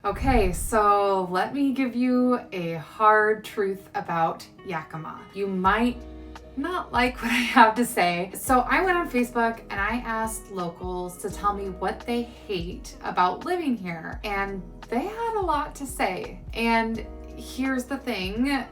Okay, so let me give you a hard truth about Yakima. You might not like what I have to say. So I went on Facebook and I asked locals to tell me what they hate about living here, and they had a lot to say. And here's the thing.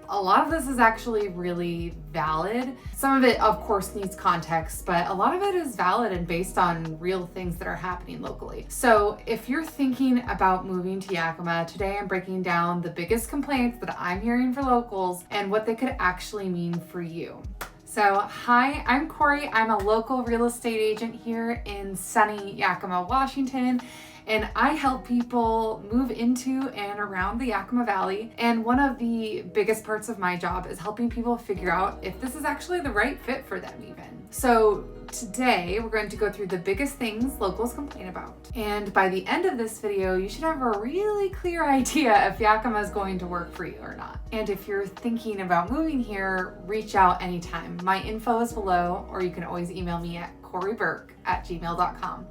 A lot of this is actually really valid. Some of it, of course, needs context, but a lot of it is valid and based on real things that are happening locally. So if you're thinking about moving to Yakima, today I'm breaking down the biggest complaints that I'm hearing for locals and what they could actually mean for you. So hi, I'm Corie. I'm a local real estate agent here in sunny Yakima, Washington. And I help people move into and around the Yakima Valley. And one of the biggest parts of my job is helping people figure out if this is actually the right fit for them even. So today we're going to go through the biggest things locals complain about. And by the end of this video, you should have a really clear idea if Yakima is going to work for you or not. And if you're thinking about moving here, reach out anytime. My info is below, or you can always email me at corieburke@gmail.com.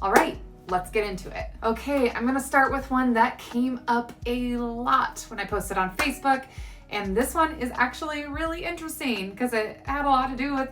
All right. Let's get into it. Okay, I'm gonna start with one that came up a lot when I posted on Facebook. And this one is actually really interesting because it had a lot to do with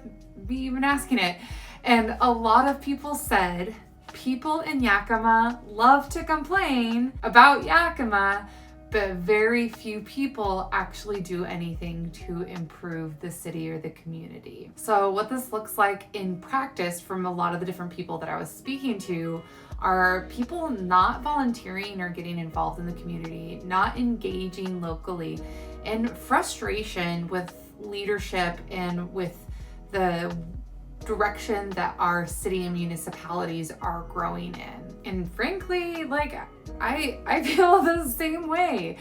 me even asking it. And a lot of people said, people in Yakima love to complain about Yakima, but very few people actually do anything to improve the city or the community. So what this looks like in practice from a lot of the different people that I was speaking to are people not volunteering or getting involved in the community, not engaging locally, and frustration with leadership and with the direction that our city and municipalities are growing in. And frankly, I feel the same way.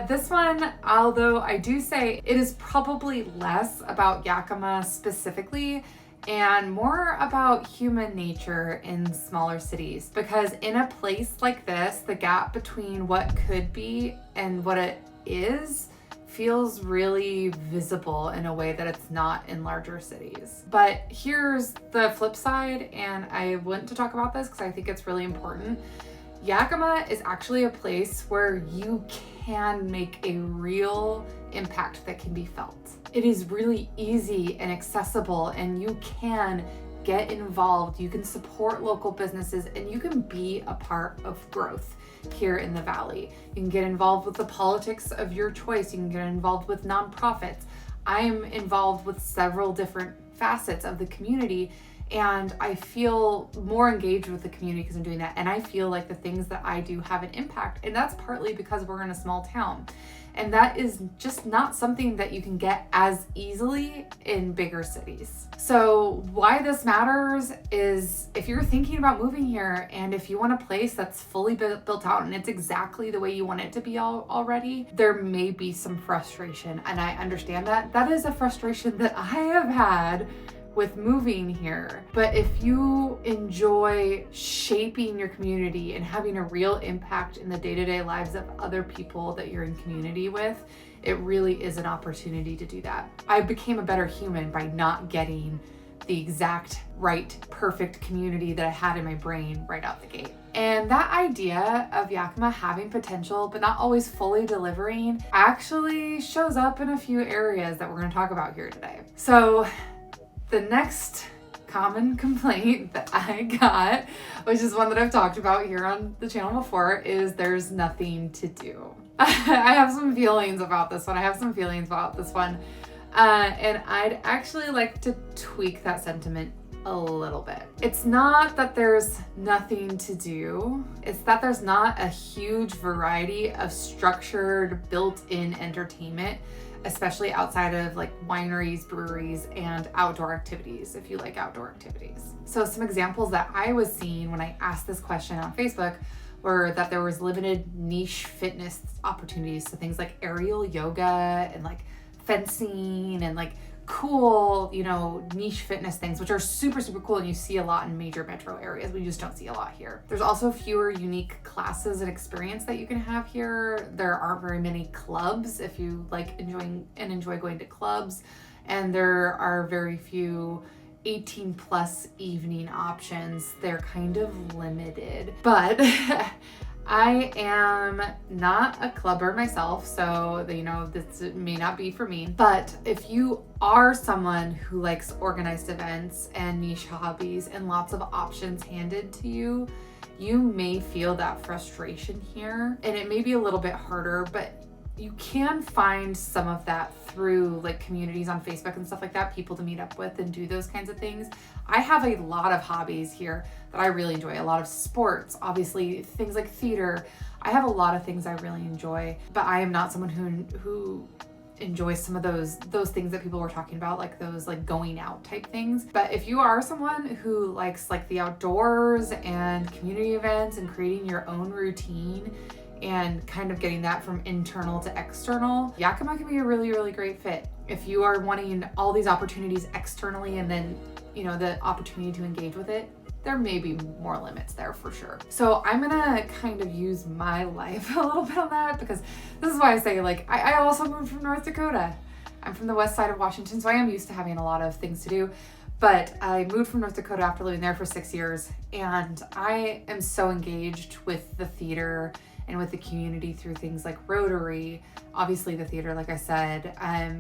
This one, although I do say it is probably less about Yakima specifically and more about human nature in smaller cities, because in a place like this, the gap between what could be and what it is feels really visible in a way that it's not in larger cities. But here's the flip side, and I want to talk about this because I think it's really important. Yakima is actually a place where you can make a real impact that can be felt. It is really easy and accessible, and you can get involved. You can support local businesses, and you can be a part of growth here in the Valley. You can get involved with the politics of your choice. You can get involved with nonprofits. I'm involved with several different facets of the community, and I feel more engaged with the community because I'm doing that. And I feel like the things that I do have an impact. And that's partly because we're in a small town. And that is just not something that you can get as easily in bigger cities. So why this matters is if you're thinking about moving here and if you want a place that's fully built out and it's exactly the way you want it to be already, there may be some frustration. And I understand that. That is a frustration that I have had with moving here. But if you enjoy shaping your community and having a real impact in the day-to-day lives of other people that you're in community with, it really is an opportunity to do that. I became a better human by not getting the exact right, perfect community that I had in my brain right out the gate. And that idea of Yakima having potential, but not always fully delivering, actually shows up in a few areas that we're gonna talk about here today. So the next common complaint that I got, which is one that I've talked about here on the channel before, is there's nothing to do. I have some feelings about this one. And I'd actually like to tweak that sentiment a little bit. It's not that there's nothing to do. It's that there's not a huge variety of structured, built-in entertainment, especially outside of like wineries, breweries, and outdoor activities, if you like outdoor activities. So some examples that I was seeing when I asked this question on Facebook were that there was limited niche fitness opportunities. So things like aerial yoga and like fencing and like cool, niche fitness things, which are super, super cool. And you see a lot in major metro areas. We just don't see a lot here. There's also fewer unique classes and experience that you can have here. There aren't very many clubs if you enjoy going to clubs. And there are very few 18 plus evening options. They're kind of limited, but I am not a clubber myself, so this may not be for me. But if you are someone who likes organized events and niche hobbies and lots of options handed to you, you may feel that frustration here, and it may be a little bit harder, but you can find some of that through like communities on Facebook and stuff like that, people to meet up with and do those kinds of things. I have a lot of hobbies here that I really enjoy, a lot of sports, obviously things like theater. I have a lot of things I really enjoy, but I am not someone who enjoys some of those things that people were talking about, like those like going out type things. But if you are someone who likes like the outdoors and community events and creating your own routine and kind of getting that from internal to external, Yakima can be a really, really great fit. If you are wanting all these opportunities externally and then, the opportunity to engage with it, there may be more limits there for sure. So I'm gonna kind of use my life a little bit on that, because this is why I say, like, I also moved from North Dakota. I'm from the west side of Washington, so I am used to having a lot of things to do. But I moved from North Dakota after living there for 6 years, and I am so engaged with the theater and with the community through things like Rotary, obviously the theater, like I said,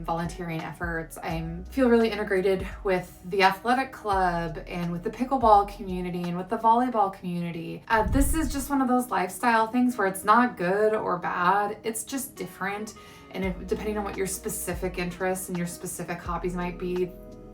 volunteering efforts. I feel really integrated with the athletic club and with the pickleball community and with the volleyball community. This is just one of those lifestyle things where it's not good or bad, it's just different. And depending on what your specific interests and your specific hobbies might be,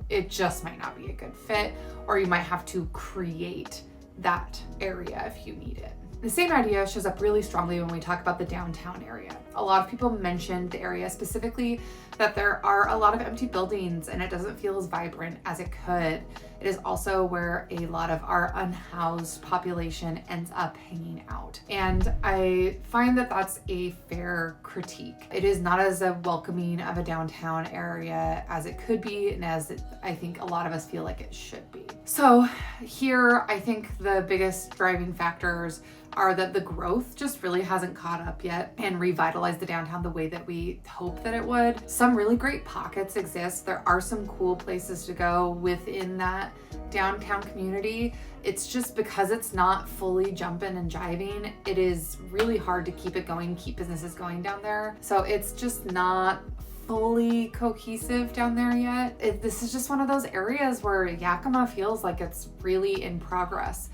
it just might not be a good fit, or you might have to create that area if you need it. The same idea shows up really strongly when we talk about the downtown area. A lot of people mentioned the area specifically that there are a lot of empty buildings and it doesn't feel as vibrant as it could. It is also where a lot of our unhoused population ends up hanging out. And I find that that's a fair critique. It is not as a welcoming of a downtown area as it could be, and as I think a lot of us feel like it should be. So here, I think the biggest driving factors are that the growth just really hasn't caught up yet and revitalized the downtown the way that we hope that it would. Some really great pockets exist. There are some cool places to go within that downtown community. It's just because it's not fully jumping and jiving, it is really hard to keep it going, keep businesses going down there. So it's just not fully cohesive down there yet. This is just one of those areas where Yakima feels like it's really in progress.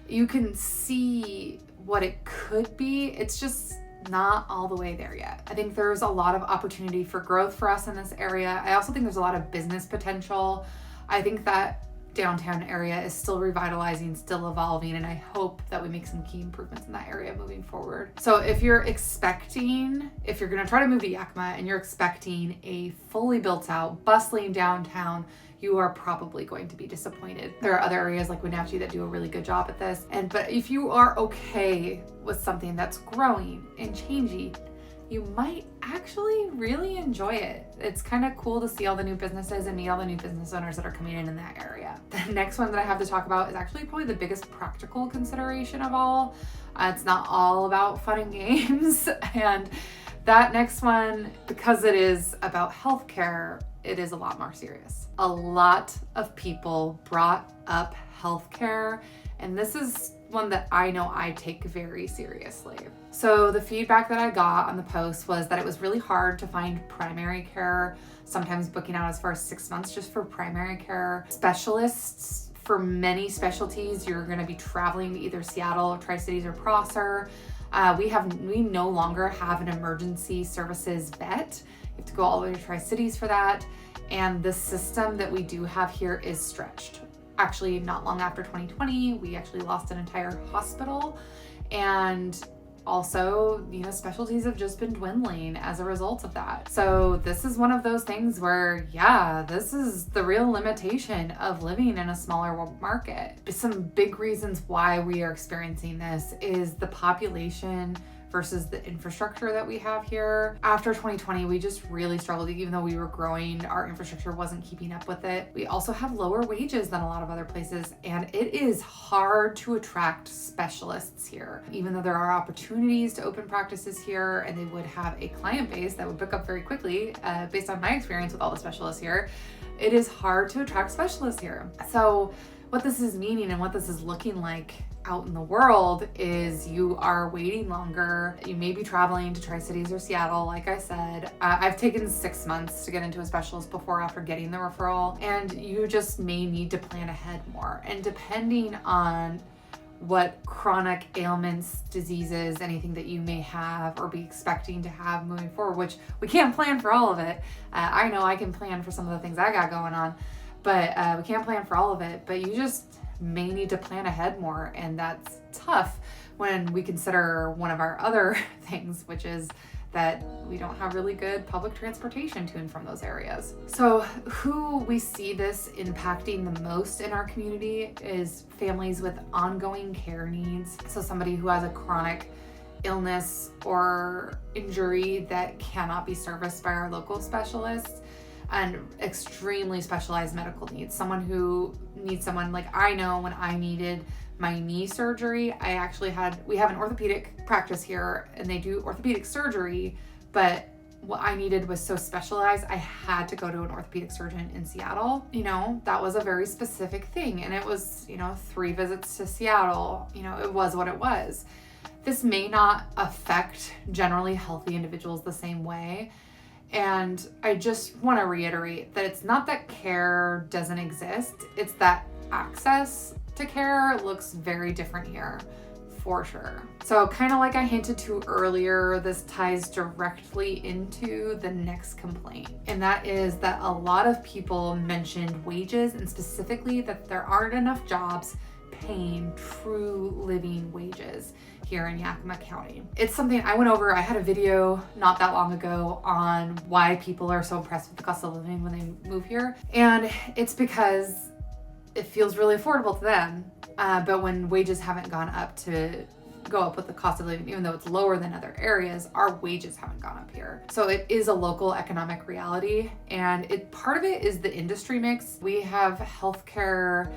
You can see what it could be. It's just not all the way there yet. I think there's a lot of opportunity for growth for us in this area. I also think there's a lot of business potential. I think that downtown area is still revitalizing, still evolving, and I hope that we make some key improvements in that area moving forward. So if you're gonna try to move to Yakima and you're expecting a fully built out, bustling downtown, you are probably going to be disappointed. There are other areas like Wenatchee that do a really good job at this. But if you are okay with something that's growing and changing, you might actually really enjoy it. It's kind of cool to see all the new businesses and meet all the new business owners that are coming in that area. The next one that I have to talk about is actually probably the biggest practical consideration of all. It's not all about fun and games. And that next one, because it is about healthcare, it is a lot more serious. A lot of people brought up healthcare, and this is one that I know I take very seriously. So the feedback that I got on the post was that it was really hard to find primary care, sometimes booking out as far as 6 months just for primary care specialists. For many specialties, you're going to be traveling to either Seattle, Tri-Cities, or Prosser. We no longer have an emergency services vet. You have to go all the way to Tri-Cities for that. And the system that we do have here is stretched. Actually, not long after 2020, we actually lost an entire hospital. And also, specialties have just been dwindling as a result of that. So this is one of those things where, this is the real limitation of living in a smaller market. Some big reasons why we are experiencing this is the population versus the infrastructure that we have here. After 2020, we just really struggled. Even though we were growing, our infrastructure wasn't keeping up with it. We also have lower wages than a lot of other places, and it is hard to attract specialists here. Even though there are opportunities to open practices here, and they would have a client base that would book up very quickly, based on my experience with all the specialists here, it is hard to attract specialists here. So what this is meaning and what this is looking like out in the world is you are waiting longer. You may be traveling to Tri-Cities or Seattle, like I said. I've taken 6 months to get into a specialist before after getting the referral, and you just may need to plan ahead more. And depending on what chronic ailments, diseases, anything that you may have or be expecting to have moving forward, which we can't plan for all of it. I know I can plan for some of the things I got going on, but we can't plan for all of it. But you just may need to plan ahead more, and that's tough when we consider one of our other things, which is that we don't have really good public transportation to and from those areas. So who we see this impacting the most in our community is families with ongoing care needs. So somebody who has a chronic illness or injury that cannot be serviced by our local specialists, and extremely specialized medical needs. Someone who needs someone, like I know when I needed my knee surgery, we have an orthopedic practice here and they do orthopedic surgery, but what I needed was so specialized, I had to go to an orthopedic surgeon in Seattle. That was a very specific thing. And it was, 3 visits to Seattle. It was what it was. This may not affect generally healthy individuals the same way. And I just want to reiterate that it's not that care doesn't exist, it's that access to care looks very different here, for sure. So kind of like I hinted to earlier, this ties directly into the next complaint. And that is that a lot of people mentioned wages, and specifically that there aren't enough jobs paying true living wages here in Yakima County. It's something I went over. I had a video not that long ago on why people are so impressed with the cost of living when they move here. And it's because it feels really affordable to them. But when wages haven't gone up to go up with the cost of living, even though it's lower than other areas, our wages haven't gone up here. So it is a local economic reality. And part of it is the industry mix. We have healthcare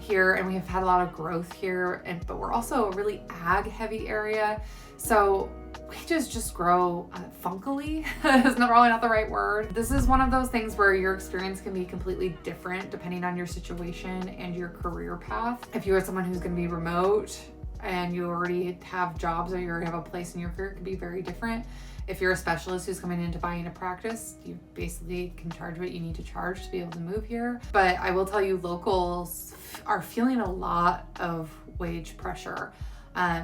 here and we have had a lot of growth here, but we're also a really ag heavy area. So wages just grow funkily. It's probably not the right word. This is one of those things where your experience can be completely different depending on your situation and your career path. If you are someone who's going to be remote and you already have jobs or you already have a place in your career, it can be very different. If you're a specialist who's coming in to buy in a practice, you basically can charge what you need to charge to be able to move here. But I will tell you, locals are feeling a lot of wage pressure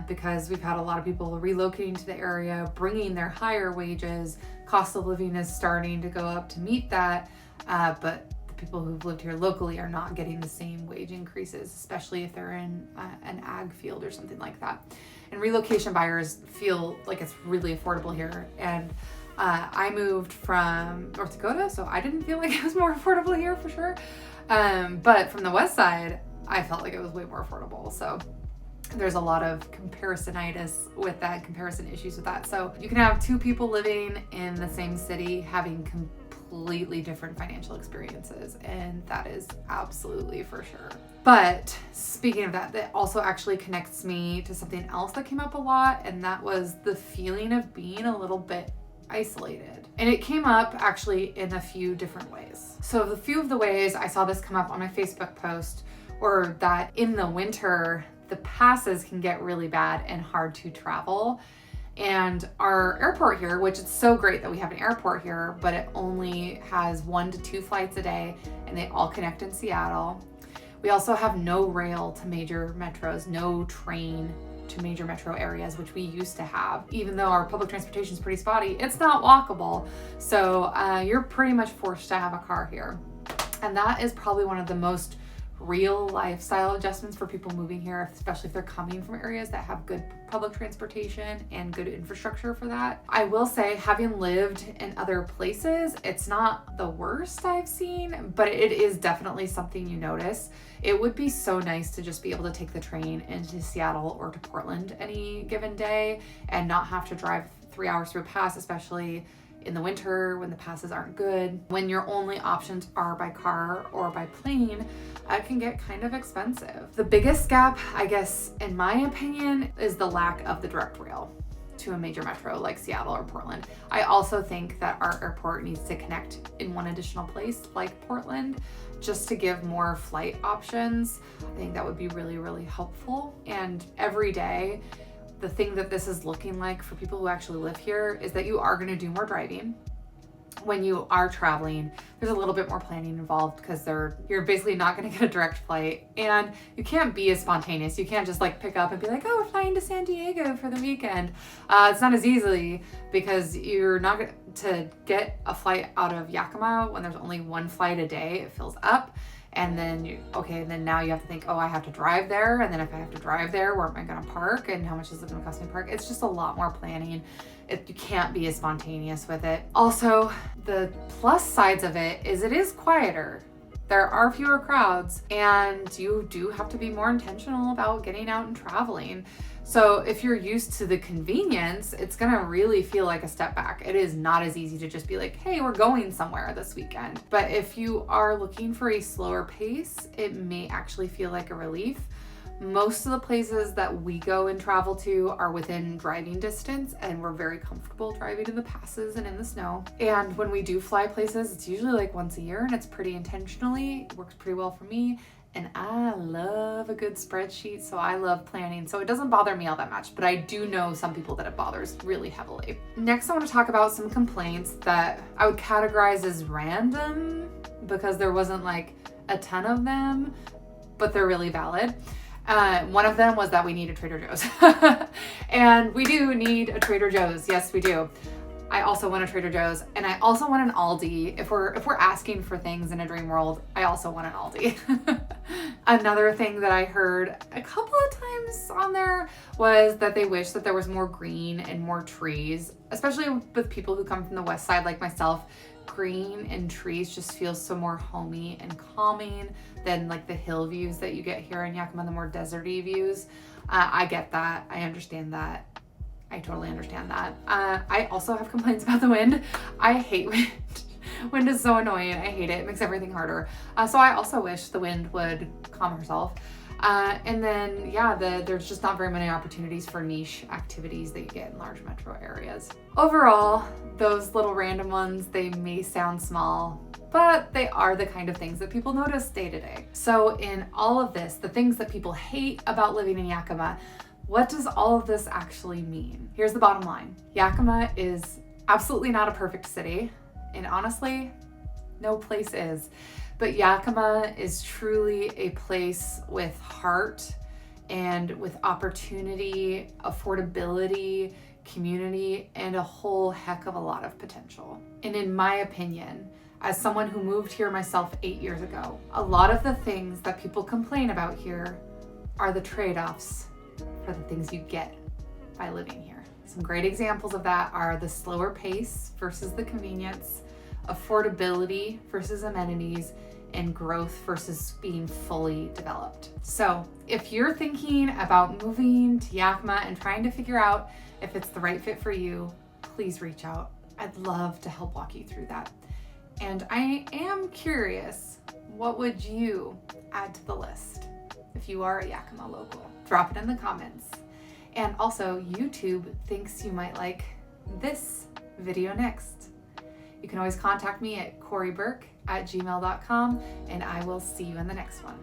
because we've had a lot of people relocating to the area, bringing their higher wages. Cost of living is starting to go up to meet that, but the people who've lived here locally are not getting the same wage increases, especially if they're in an ag field or something like that. And relocation buyers feel like it's really affordable here. And I moved from North Dakota, so I didn't feel like it was more affordable here for sure. But from the west side, I felt like it was way more affordable. So there's a lot of comparisonitis with that, comparison issues with that. So you can have 2 people living in the same city having completely different financial experiences, and that is absolutely for sure. But speaking of that, that also actually connects me to something else that came up a lot, and that was the feeling of being a little bit isolated. And it came up actually in a few different ways. So the few of the ways I saw this come up on my Facebook post were that in the winter, the passes can get really bad and hard to travel. And our airport here, which is so great that we have an airport here, but it only has 1 to 2 flights a day and they all connect in Seattle. We also have no rail to major metros, no train to major metro areas, which we used to have. Even though our public transportation is pretty spotty, it's not walkable. So you're pretty much forced to have a car here. And that is probably one of the most real lifestyle adjustments for people moving here, especially if they're coming from areas that have good public transportation and good infrastructure for that. I will say, having lived in other places, it's not the worst I've seen, but it is definitely something you notice. It would be so nice to just be able to take the train into Seattle or to Portland any given day and not have to drive 3 hours through a pass, especially in the winter when the passes aren't good. When your only options are by car or by plane, it can get kind of expensive. The biggest gap, I guess, in my opinion, is the lack of the direct rail. to a major metro like Seattle or Portland. I also think that our airport needs to connect in one additional place like Portland, just to give more flight options. I think that would be really, really helpful. And every day, the thing that this is looking like for people who actually live here is that you are going to do more driving. When you are traveling, there's a little bit more planning involved because you're basically not going to get a direct flight, and you can't be as spontaneous. You can't just like pick up and be like, oh, we're flying to San Diego for the weekend. It's not as easily, because you're not going to get a flight out of Yakima when there's only one flight a day. It fills up. And then then now you have to think, oh, I have to drive there. And then if I have to drive there, where am I going to park? And how much is it going to cost me to park? It's just a lot more planning. You can't be as spontaneous with it. Also, the plus sides of it is quieter. There are fewer crowds, and you do have to be more intentional about getting out and traveling. So if you're used to the convenience, it's gonna really feel like a step back. It is not as easy to just be like, hey, we're going somewhere this weekend. But if you are looking for a slower pace, it may actually feel like a relief. Most of the places that we go and travel to are within driving distance, and we're very comfortable driving in the passes and in the snow. And when we do fly places, it's usually like once a year, and it's pretty intentionally. It works pretty well for me. And I love a good spreadsheet, so I love planning. So it doesn't bother me all that much, but I do know some people that it bothers really heavily. Next, I want to talk about some complaints that I would categorize as random, because there wasn't like a ton of them, but they're really valid. One of them was that we need a Trader Joe's. And we do need a Trader Joe's. Yes, we do. I also want a Trader Joe's, and I also want an Aldi. If we're asking for things in a dream world, I also want an Aldi. Another thing that I heard a couple of times on there was that they wish that there was more green and more trees, especially with people who come from the west side like myself. Green and trees just feel so more homey and calming than like the hill views that you get here in Yakima, the more deserty views. I get that. I understand that. I totally understand that. I also have complaints about the wind. I hate wind. Wind is so annoying. I hate it. It makes everything harder. So I also wish the wind would calm herself. And then, there's just not very many opportunities for niche activities that you get in large metro areas. Overall, those little random ones, they may sound small, but they are the kind of things that people notice day to day. So in all of this, the things that people hate about living in Yakima, what does all of this actually mean? Here's the bottom line. Yakima is absolutely not a perfect city, and honestly, no place is. But Yakima is truly a place with heart and with opportunity, affordability, community, and a whole heck of a lot of potential. And in my opinion, as someone who moved here myself 8 years ago, a lot of the things that people complain about here are the trade-offs for the things you get by living here. Some great examples of that are the slower pace versus the convenience, affordability versus amenities, and growth versus being fully developed. So if you're thinking about moving to Yakima and trying to figure out if it's the right fit for you, please reach out. I'd love to help walk you through that. And I am curious, what would you add to the list if you are a Yakima local? Drop it in the comments. And also, YouTube thinks you might like this video next. You can always contact me at corieburke@gmail.com, and I will see you in the next one.